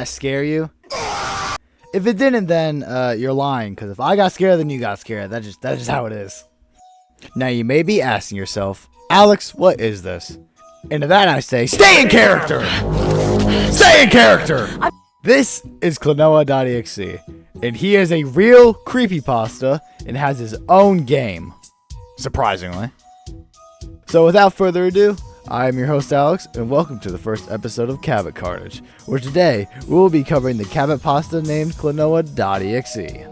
that scare you? If it didn't, then you're lying, because if I got scared, then you got scared. That's just how it is. Now you may be asking yourself, Alex, what is this? And to that I say, stay in character! Stay in character! This is Clenoa.exe, and he is a real creepypasta and has his own game, surprisingly. So without further ado, I am your host Alex, and welcome to the first episode of Cabbit Carnage, where today we will be covering the Cabbit pasta named Clenoa.exe.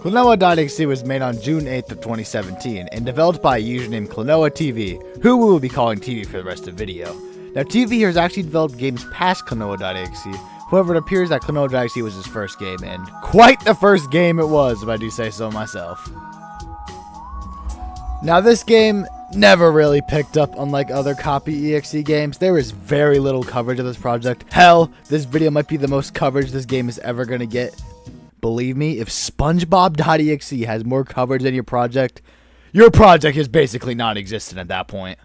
Clenoa.exe was made on June 8th of 2017 and developed by a user named Clenoa.tv, who we will be calling TV for the rest of the video. Now TV here has actually developed games past Clenoa.exe, however it appears that Clenoa.exe was his first game, and quite the first game it was, if I do say so myself. Now this game never really picked up, unlike other copy.exe games. There is very little coverage of this project. Hell, this video might be the most coverage this game is ever gonna get. Believe me, if SpongeBob.exe has more coverage than your project is basically non-existent at that point.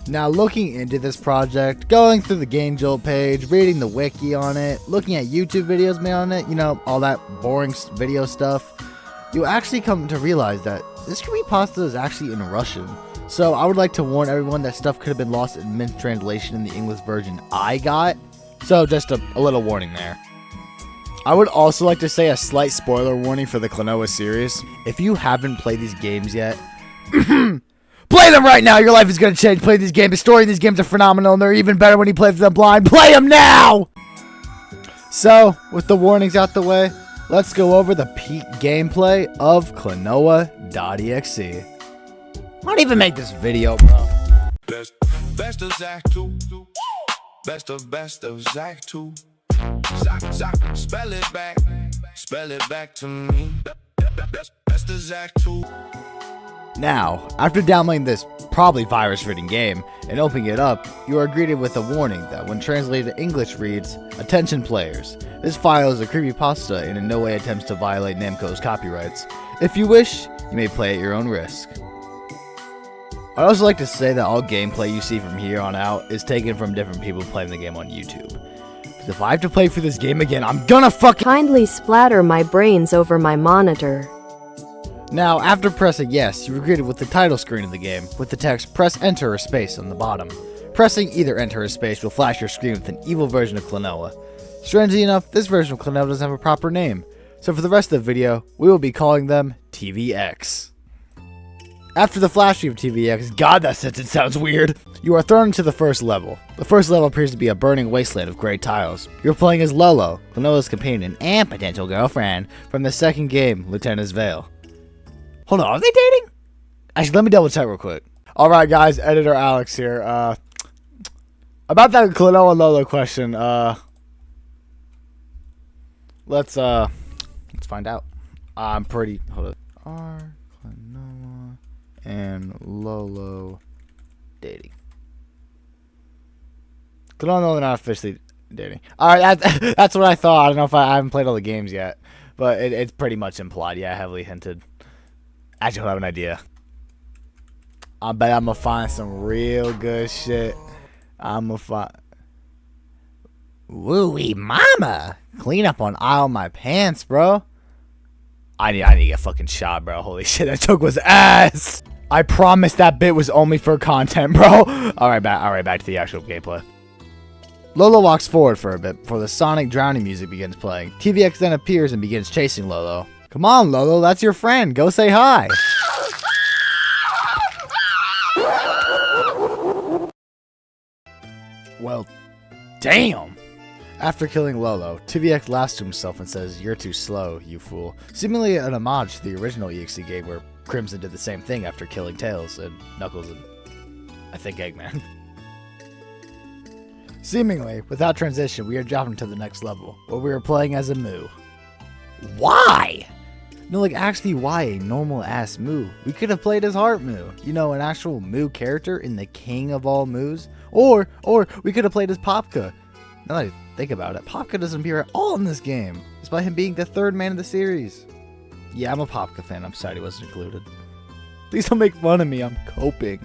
Now looking into this project, going through the Game Jolt page, reading the wiki on it, looking at YouTube videos made on it, you know, all that boring video stuff, you actually come to realize that this creepypasta is actually in Russian. So I would like to warn everyone that stuff could have been lost in mistranslation in the English version I got. So just a little warning there. I would also like to say a slight spoiler warning for the Clenoa series. If you haven't played these games yet, play them right now! Your life is going to change. Play these games. The story in these games are phenomenal, and they're even better when you play them blind. Play them now! So, with the warnings out the way, let's go over the peak gameplay of Clenoa.exe. Why even make this video, bro? Best of Zach 2. Best of Zach 2. Spell it back to me. Best of Zach 2. Now, after downloading this probably virus-ridden game and opening it up, you are greeted with a warning that when translated to English reads, "Attention players, this file is a creepypasta and in no way attempts to violate Namco's copyrights. If you wish, you may play at your own risk." I'd also like to say that all gameplay you see from here on out is taken from different people playing the game on YouTube. If I have to play for this game again, I'm gonna fucking kindly splatter my brains over my monitor. Now, after pressing yes, you are greeted with the title screen of the game, with the text "Press Enter or Space" on the bottom. Pressing either Enter or Space will flash your screen with an evil version of Clenoa. Strangely enough, this version of Clenoa doesn't have a proper name, so for the rest of the video, we will be calling them TVX. After the flashing of TVX, god that sentence sounds weird, you are thrown into the first level. The first level appears to be a burning wasteland of gray tiles. You're playing as Lolo, Clenoa's companion and potential girlfriend from the second game, Lieutenant's Veil. Hold on, are they dating? Actually, let me double check real quick. Alright guys, editor Alex here. About that Clenoa and Lolo question, let's find out. I'm pretty, hold up. Are Clenoa and Lolo dating? Clenoa and Lolo are not officially dating. Alright, that's what I thought. I don't know if I haven't played all the games yet, but it's pretty much implied. Yeah, heavily hinted. Actually, I don't have an idea. I bet I'm gonna find some real good shit. I'm gonna find... Woo-wee mama! Clean up on aisle my pants, bro. I need to get fucking shot, bro. Holy shit, that joke was ass! I promise that bit was only for content, bro. Alright, back to the actual gameplay. Lolo walks forward for a bit before the sonic drowning music begins playing. TVX then appears and begins chasing Lolo. Come on, Lolo, that's your friend. Go say hi. Well, damn. After killing Lolo, TVX laughs to himself and says, "You're too slow, you fool." Seemingly an homage to the original EXE game where Crimson did the same thing after killing Tails and Knuckles and, I think, Eggman. Seemingly, without transition, we are dropping to the next level, where we are playing as a Moo. Why? No, like, actually, why a normal-ass Moo? We could have played as Heart Moo. You know, an actual Moo character in the king of all Moos. Or we could have played as Popka. Now that I think about it, Popka doesn't appear at all in this game, despite him being the third man in the series. Yeah, I'm a Popka fan. I'm sorry he wasn't included. Please don't make fun of me. I'm coping.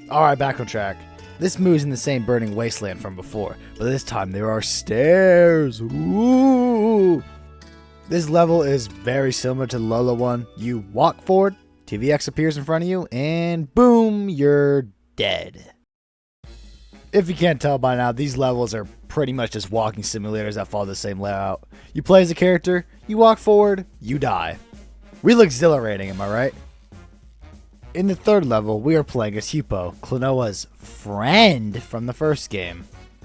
Alright, back on track. This moves in the same burning wasteland from before, but this time there are stairs. Ooh! This level is very similar to the Lola one. You walk forward, TVX appears in front of you, and boom, you're dead. If you can't tell by now, these levels are pretty much just walking simulators that follow the same layout. You play as a character, you walk forward, you die. Real exhilarating, am I right? In the third level, we are playing as Hupo, Clenoa's friend from the first game.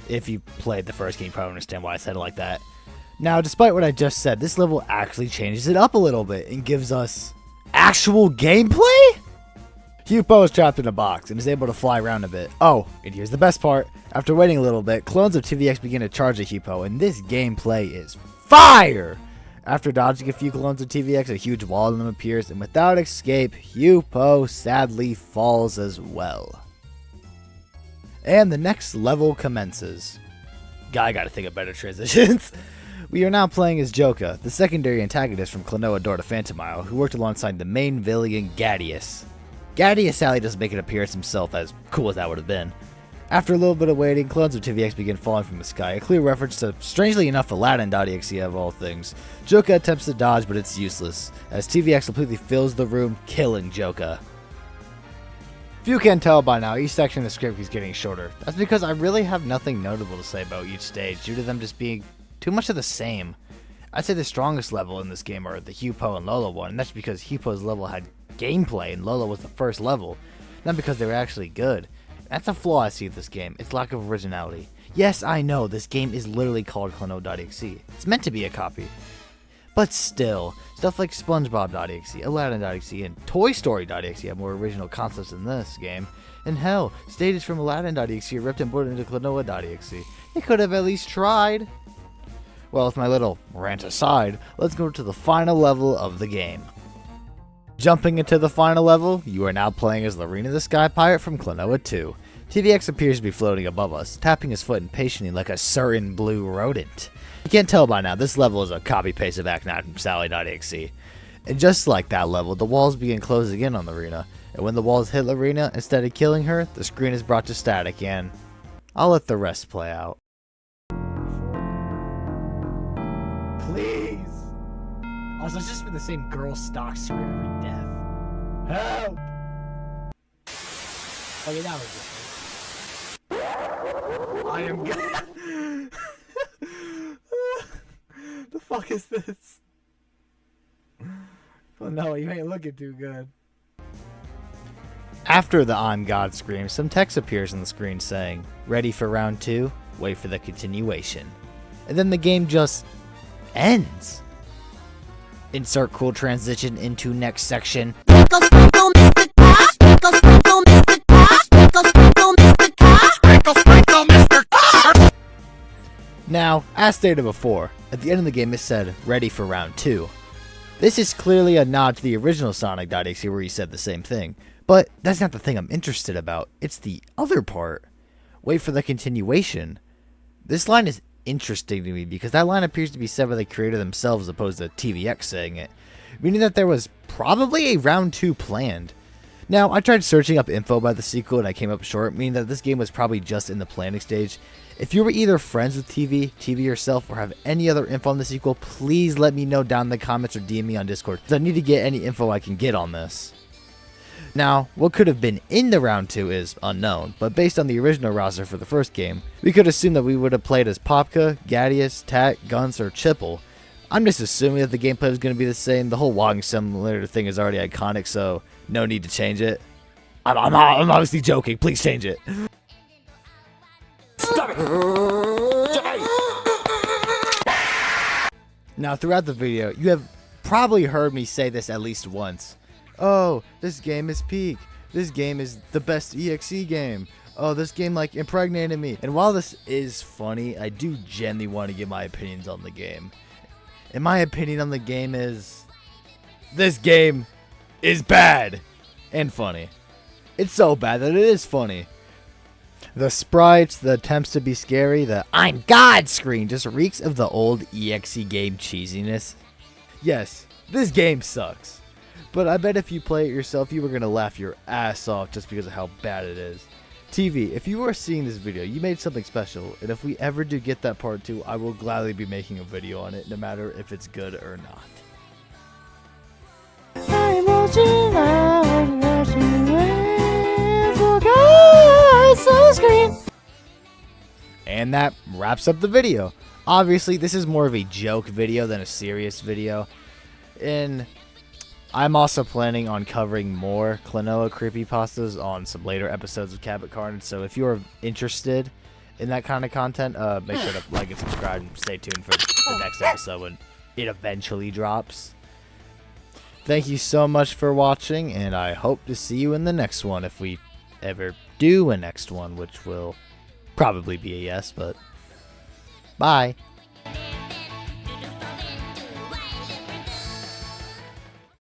If you played the first game, you probably understand why I said it like that. Now, despite what I just said, this level actually changes it up a little bit and gives us actual gameplay? Hupo is trapped in a box and is able to fly around a bit. Oh, and here's the best part. After waiting a little bit, clones of TVX begin to charge at Hupo, and this gameplay is fire! After dodging a few clones of TVX, a huge wall of them appears, and without escape, Hupo sadly falls as well. And the next level commences. I gotta think of better transitions. We are now playing as Joka, the secondary antagonist from Klonoa Door to Phantom Isle, who worked alongside the main villain Gadius. Gadius sadly doesn't make an appearance himself, as cool as that would have been. After a little bit of waiting, clones of TVX begin falling from the sky, a clear reference to, strangely enough, Aladdin.exe of all things. Joka attempts to dodge, but it's useless, as TVX completely fills the room, killing Joka. If you can't tell by now, each section of the script is getting shorter. That's because I really have nothing notable to say about each stage, due to them just being too much of the same. I'd say the strongest level in this game are the Hupo and Lola one, and that's because Hupo's level had gameplay and Lola was the first level, not because they were actually good. That's a flaw I see with this game, its lack of originality. Yes, I know, this game is literally called Clenoa.exe. It's meant to be a copy. But still, stuff like SpongeBob.exe, Aladdin.exe, and Toy Story.exe have more original concepts in this game. And hell, stages from Aladdin.exe are ripped and put into Clenoa.exe. They could have at least tried. Well, with my little rant aside, let's go to the final level of the game. Jumping into the final level, you are now playing as Lorena the Sky Pirate from Clenoa 2. TVX appears to be floating above us, tapping his foot impatiently like a certain blue rodent. You can't tell by now, this level is a copy-paste of Act 9 from Sally.exe. And just like that level, the walls begin closing in on Lorena, and when the walls hit Lorena, instead of killing her, the screen is brought to static, and I'll let the rest play out. Please! Also, it's just been the same girl stock scream every death. Help! Okay, that was different. I am good. The fuck is this? Well, no, you ain't looking too good. After the I'm God scream, some text appears on the screen saying, "Ready for round 2? Wait for the continuation." And then the game just ends. Insert cool transition into next section. Now, as stated before, at the end of the game it said, "Ready for round 2. This is clearly a nod to the original Sonic.exe where he said the same thing. But that's not the thing I'm interested about. It's the other part. Wait for the continuation. This line is interesting to me because that line appears to be said by the creator themselves as opposed to TVX saying it, meaning that there was probably a round 2 planned. Now, I tried searching up info about the sequel and I came up short, meaning that this game was probably just in the planning stage. If you were either friends with TV yourself, or have any other info on the sequel, please let me know down in the comments or DM me on Discord, because I need to get any info I can get on this. Now, what could have been in the round 2 is unknown, but based on the original roster for the first game, we could assume that we would have played as Popka, Gadius, Tak, Guns, or Chipple. I'm just assuming that the gameplay is going to be the same. The whole walking simulator thing is already iconic, so no need to change it. I'm obviously joking, please change it. Stop it! Now, throughout the video, you have probably heard me say this at least once. Oh, this game is peak. This game is the best EXE game. Oh, this game like impregnated me. And while this is funny, I do genuinely want to give my opinions on the game. And my opinion on the game is, this game is bad and funny. It's so bad that it is funny. The sprites, the attempts to be scary, the "I'm God" screen just reeks of the old EXE game cheesiness. Yes, This game sucks. But I bet if you play it yourself, you were going to laugh your ass off just because of how bad it is. TV, if you are seeing this video, you made something special, and if we ever do get that part 2, I will gladly be making a video on it, no matter if it's good or not. And that wraps up the video. Obviously, this is more of a joke video than a serious video, and I'm also planning on covering more Clenoa creepypastas on some later episodes of Cabbit Carnage, so if you're interested in that kind of content, make sure to like and subscribe and stay tuned for the next episode when it eventually drops. Thank you so much for watching, and I hope to see you in the next one if we ever do a next one, which will probably be a yes, but bye.